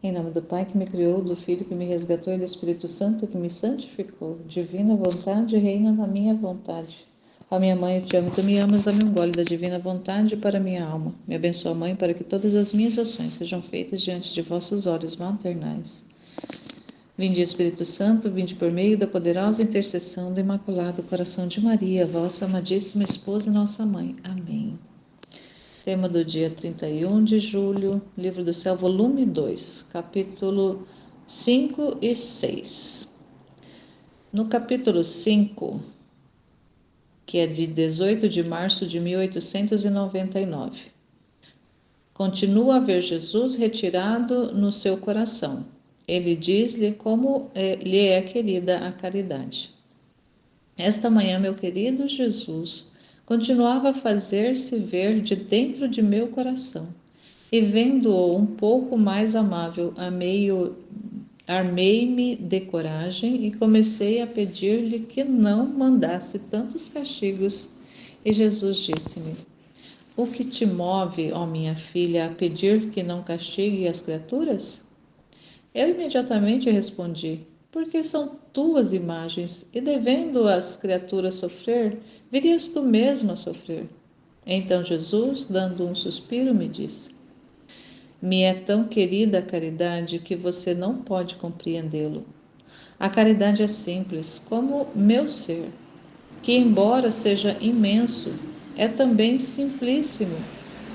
Em nome do Pai que me criou, do Filho que me resgatou e do Espírito Santo que me santificou. Divina vontade, reina na minha vontade. Ó minha mãe, eu te amo, tu me amas, dá-me um gole da divina vontade para minha alma. Me abençoa, Mãe, para que todas as minhas ações sejam feitas diante de vossos olhos maternais. Vinde, Espírito Santo, vinde por meio da poderosa intercessão do Imaculado Coração de Maria, vossa amadíssima esposa e nossa mãe. Amém. Tema do dia 31 de julho, Livro do Céu, volume 2, capítulo 5 e 6. No capítulo 5, que é de 18 de março de 1899, continua a ver Jesus retirado no seu coração. Ele diz-lhe como lhe é querida a caridade. Esta manhã, meu querido Jesus continuava a fazer-se ver de dentro de meu coração, e vendo-o um pouco mais amável, armei-me de coragem e comecei a pedir-lhe que não mandasse tantos castigos. E Jesus disse-me: O que te move, ó minha filha, a pedir que não castigue as criaturas? Eu imediatamente respondi: Porque são tuas imagens, e devendo as criaturas sofrer, virias tu mesmo a sofrer. Então Jesus, dando um suspiro, me disse: Me é tão querida a caridade que você não pode compreendê-lo. A caridade é simples, como meu ser, que, embora seja imenso, é também simplíssimo,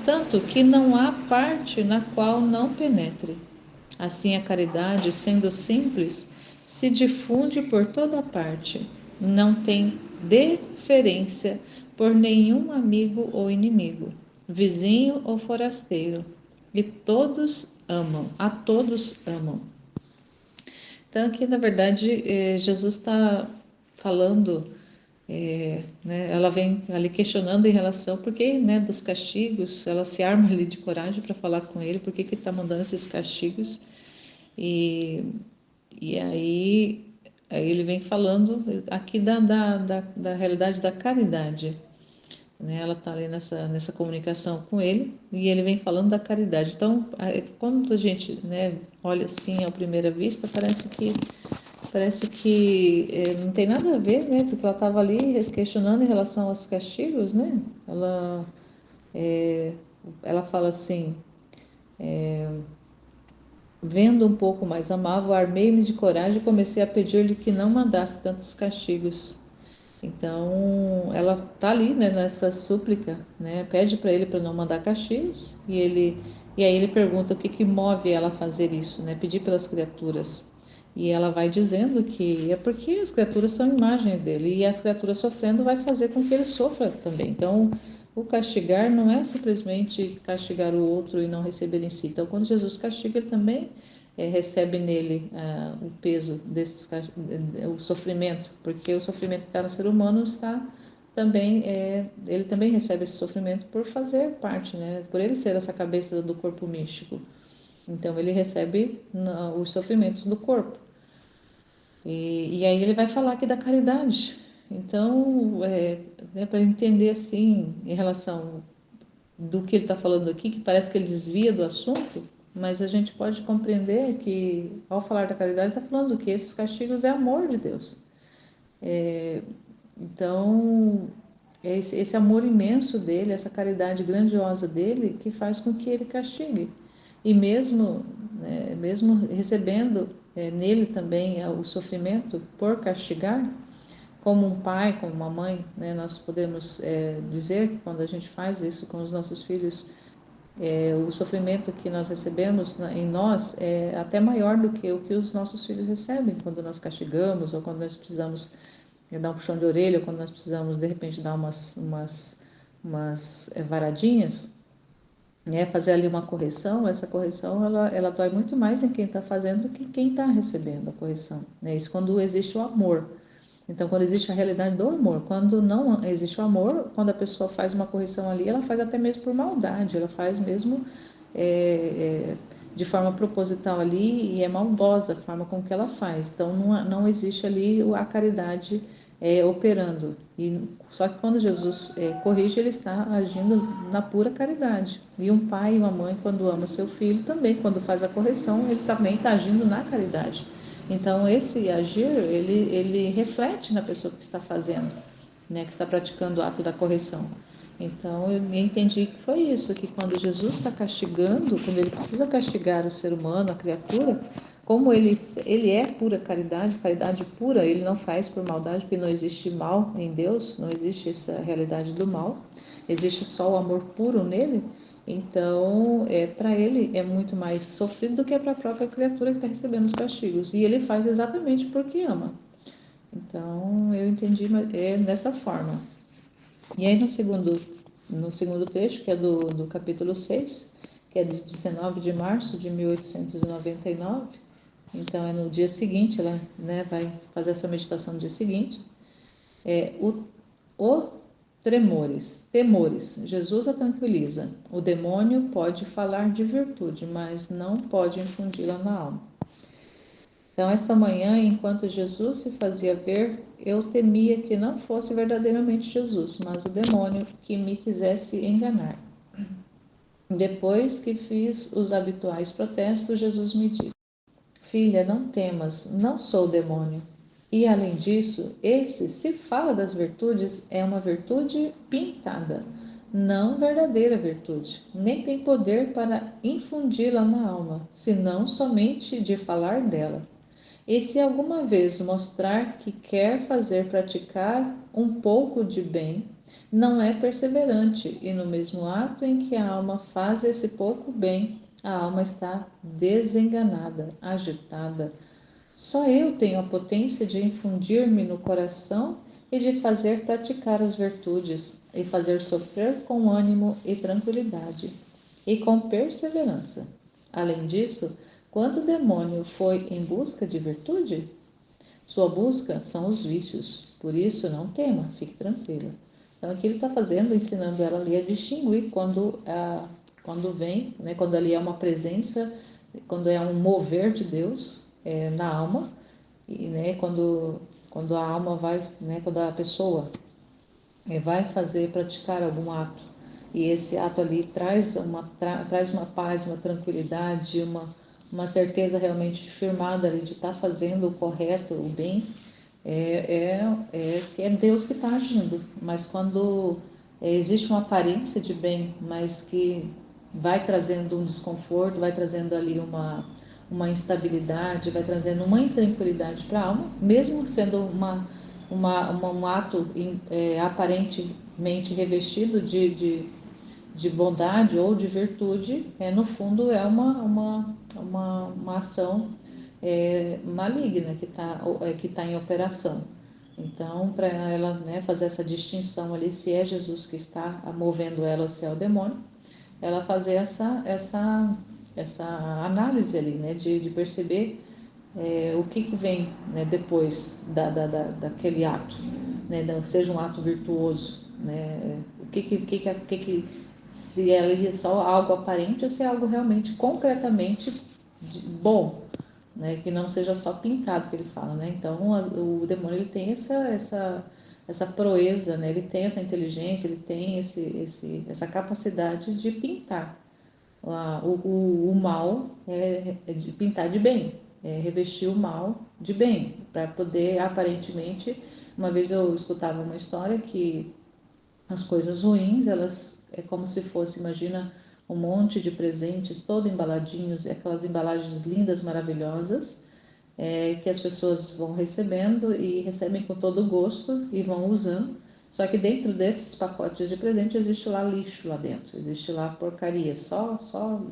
tanto que não há parte na qual não penetre. Assim, a caridade, sendo simples, se difunde por toda parte, não tem deferência por nenhum amigo ou inimigo, vizinho ou forasteiro, e a todos amam. Então, aqui, na verdade, Jesus está falando, né, ela vem ali questionando em relação, por que, né, dos castigos, ela se arma ali de coragem para falar com ele, por que que está mandando esses castigos, e, aí ele vem falando aqui da realidade da caridade, né? Ela está ali nessa comunicação com ele e ele vem falando da caridade. Então, quando a gente, né, olha assim à primeira vista, parece que não tem nada a ver, né? Porque ela estava ali questionando em relação aos castigos, né? É, ela fala assim: vendo um pouco mais amável, armei-me de coragem e comecei a pedir-lhe que não mandasse tantos castigos. Então, ela está ali, né, nessa súplica, né, pede para ele para não mandar castigos, e aí ele pergunta o que que move ela a fazer isso, né, pedir pelas criaturas. E ela vai dizendo que é porque as criaturas são imagens dele, e as criaturas sofrendo vai fazer com que ele sofra também. Então, o castigar não é simplesmente castigar o outro e não receber em si. Então, quando Jesus castiga, ele também recebe nele o peso o sofrimento, porque o sofrimento que está no ser humano está também, ele também recebe esse sofrimento por fazer parte, né? Por ele ser essa cabeça do corpo místico. Então, ele recebe os sofrimentos do corpo. E aí ele vai falar aqui da caridade. Então, né, para entender assim, em relação do que ele está falando aqui, que parece que ele desvia do assunto, mas a gente pode compreender que, ao falar da caridade, está falando que esses castigos é amor de Deus. Então, é esse amor imenso dele, essa caridade grandiosa dele, que faz com que ele castigue. E mesmo, né, mesmo recebendo nele também o sofrimento por castigar, como um pai, como uma mãe, né, nós podemos dizer que quando a gente faz isso com os nossos filhos, o sofrimento que nós recebemos em nós é até maior do que o que os nossos filhos recebem quando nós castigamos ou quando nós precisamos dar um puxão de orelha ou quando nós precisamos de repente dar umas varadinhas, né, fazer ali uma correção. Essa correção ela dói muito mais em quem está fazendo do que quem está recebendo a correção, né? Isso quando existe o amor. Então, quando existe a realidade do amor, quando não existe o amor, quando a pessoa faz uma correção ali, ela faz até mesmo por maldade, ela faz mesmo de forma proposital ali, e é maldosa a forma com que ela faz. Então, não existe ali a caridade operando. Só que quando Jesus corrige, ele está agindo na pura caridade. E um pai e uma mãe, quando ama o seu filho, também, quando faz a correção, ele também está agindo na caridade. Então, esse agir, ele reflete na pessoa que está fazendo, né, que está praticando o ato da correção. Então, eu entendi que foi isso, que quando Jesus está castigando, quando ele precisa castigar o ser humano, a criatura, como ele é pura caridade, caridade pura, ele não faz por maldade, porque não existe mal em Deus, não existe essa realidade do mal, existe só o amor puro nele. Então, para ele é muito mais sofrido do que para a própria criatura que está recebendo os castigos. E ele faz exatamente porque ama. Então, eu entendi dessa forma. E aí, no segundo texto, que é do capítulo 6, que é de 19 de março de 1899, então é no dia seguinte, ela, né, vai fazer essa meditação no dia seguinte, o temores. Jesus a tranquiliza. O demônio pode falar de virtude, mas não pode infundi-la na alma. Então, esta manhã, enquanto Jesus se fazia ver, eu temia que não fosse verdadeiramente Jesus, mas o demônio que me quisesse enganar. Depois que fiz os habituais protestos, Jesus me disse: Filha, não temas, não sou o demônio. E além disso, se fala das virtudes, é uma virtude pintada, não verdadeira virtude, nem tem poder para infundi-la na alma, senão somente de falar dela. E se alguma vez mostrar que quer fazer praticar um pouco de bem, não é perseverante, e no mesmo ato em que a alma faz esse pouco bem, a alma está desenganada, agitada. Só eu tenho a potência de infundir-me no coração e de fazer praticar as virtudes, e fazer sofrer com ânimo e tranquilidade, e com perseverança. Além disso, quando o demônio foi em busca de virtude, sua busca são os vícios. Por isso, não tema, fique tranquila. Então, aqui ele está fazendo, ensinando ela ali a distinguir quando vem, né, quando ali é uma presença, quando é um mover de Deus na alma, e né, quando a alma vai, né, quando a pessoa vai fazer, praticar algum ato, e esse ato ali traz uma paz, uma tranquilidade, uma certeza realmente firmada ali de estar fazendo o correto, o bem, é Deus que está agindo. Mas quando existe uma aparência de bem, mas que vai trazendo um desconforto, vai trazendo ali uma instabilidade, vai trazendo uma intranquilidade para a alma, mesmo sendo um ato aparentemente revestido de bondade ou de virtude, no fundo é uma ação maligna que tá em operação. Então, para ela, né, fazer essa distinção ali, se é Jesus que está movendo ela ou se é o demônio, ela fazer essa análise ali, né, de perceber o que vem, né, depois daquele ato, né, seja um ato virtuoso, né, se é só algo aparente ou se é algo realmente concretamente bom, né, que não seja só pintado que ele fala, né? Então o demônio ele tem essa proeza, né? Ele tem essa inteligência, ele tem essa capacidade de pintar o mal, de pintar de bem, revestir o mal de bem, para poder aparentemente. Uma vez eu escutava uma história que as coisas ruins, elas é como se fosse, imagina um monte de presentes, todo embaladinhos, aquelas embalagens lindas, maravilhosas, que as pessoas vão recebendo e recebem com todo gosto e vão usando. Só que dentro desses pacotes de presente existe lá lixo lá dentro, existe lá porcaria, só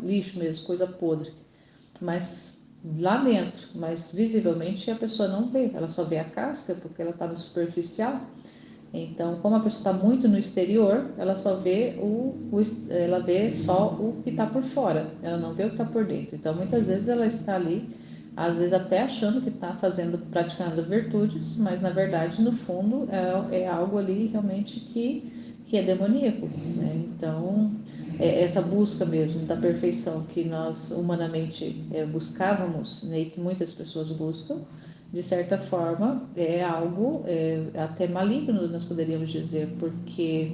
lixo mesmo, coisa podre. Mas lá dentro, mas visivelmente a pessoa não vê, ela só vê a casca porque ela está no superficial. Então, como a pessoa está muito no exterior, ela só vê ela vê só o que está por fora, ela não vê o que está por dentro. Então, muitas vezes ela está ali, às vezes até achando que está praticando virtudes, mas na verdade, no fundo, é algo ali realmente que é demoníaco, né? Então, essa busca mesmo da perfeição que nós humanamente buscávamos, né, e que muitas pessoas buscam, de certa forma, é algo até maligno, nós poderíamos dizer, porque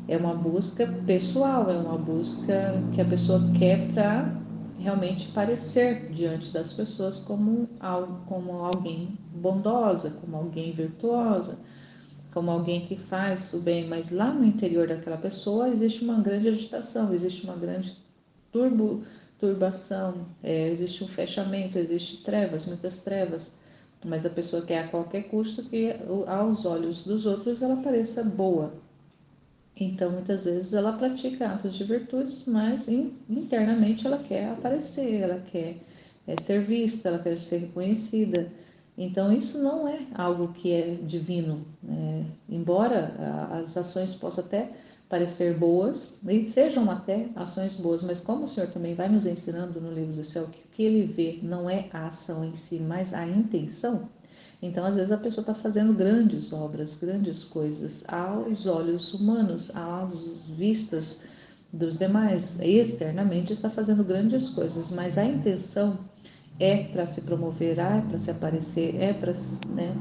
é uma busca pessoal, é uma busca que a pessoa quer para realmente parecer diante das pessoas como alguém bondosa, como alguém virtuosa, como alguém que faz o bem, mas lá no interior daquela pessoa existe uma grande agitação, existe uma grande turbação, existe um fechamento, existe trevas, muitas trevas, mas a pessoa quer a qualquer custo que aos olhos dos outros ela pareça boa. Então, muitas vezes ela pratica atos de virtudes, mas internamente ela quer aparecer, ela quer ser vista, ela quer ser reconhecida. Então, isso não é algo que é divino, né? Embora as ações possam até parecer boas, e sejam até ações boas, mas como o Senhor também vai nos ensinando no livro do céu que o que ele vê não é a ação em si, mas a intenção. Então, às vezes, a pessoa está fazendo grandes obras, grandes coisas aos olhos humanos, às vistas dos demais. Externamente está fazendo grandes coisas, mas a intenção é para se promover, é para se aparecer, né,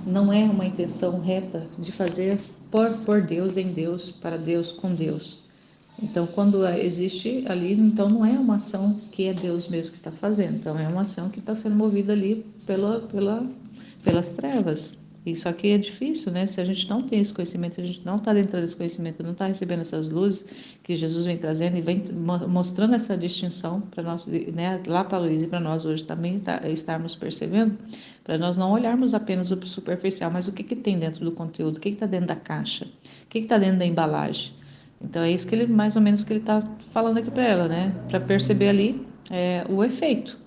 não é uma intenção reta de fazer por Deus, em Deus, para Deus, com Deus. Então, quando existe ali, então não é uma ação que é Deus mesmo que está fazendo, então é uma ação que está sendo movida ali pelas trevas. Isso aqui é difícil, né? Se a gente não tem esse conhecimento, se a gente não está dentro desse conhecimento, não está recebendo essas luzes que Jesus vem trazendo e vem mostrando essa distinção para nós, né? Lá para a Luísa e para nós hoje também estarmos percebendo, para nós não olharmos apenas o superficial, mas o que tem dentro do conteúdo, o que está dentro da caixa, o que está dentro da embalagem. Então é isso que ele, mais ou menos, que ele está falando aqui para ela, né? Para perceber ali o efeito.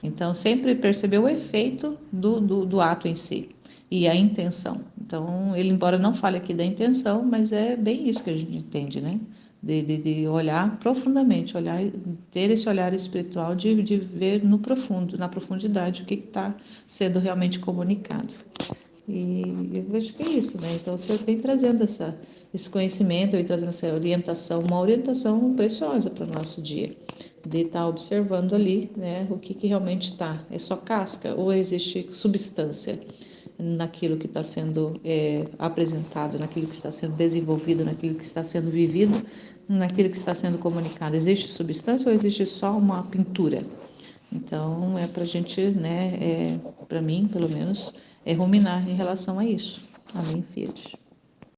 Então, sempre perceber o efeito do ato em si e a intenção. Então, ele, embora não fale aqui da intenção, mas é bem isso que a gente entende, né? De olhar profundamente, ter esse olhar espiritual de ver no profundo, na profundidade, o que está sendo realmente comunicado. E eu vejo que é isso, né? Então, o Senhor vem trazendo esse conhecimento, vem trazendo essa orientação, uma orientação preciosa para o nosso dia, de estar observando ali, né, o que realmente está. É só casca ou existe substância naquilo que está sendo apresentado, naquilo que está sendo desenvolvido, naquilo que está sendo vivido, naquilo que está sendo comunicado? Existe substância ou existe só uma pintura? Então, é para a gente, né, para mim, pelo menos, ruminar em relação a isso. Amém, filhos?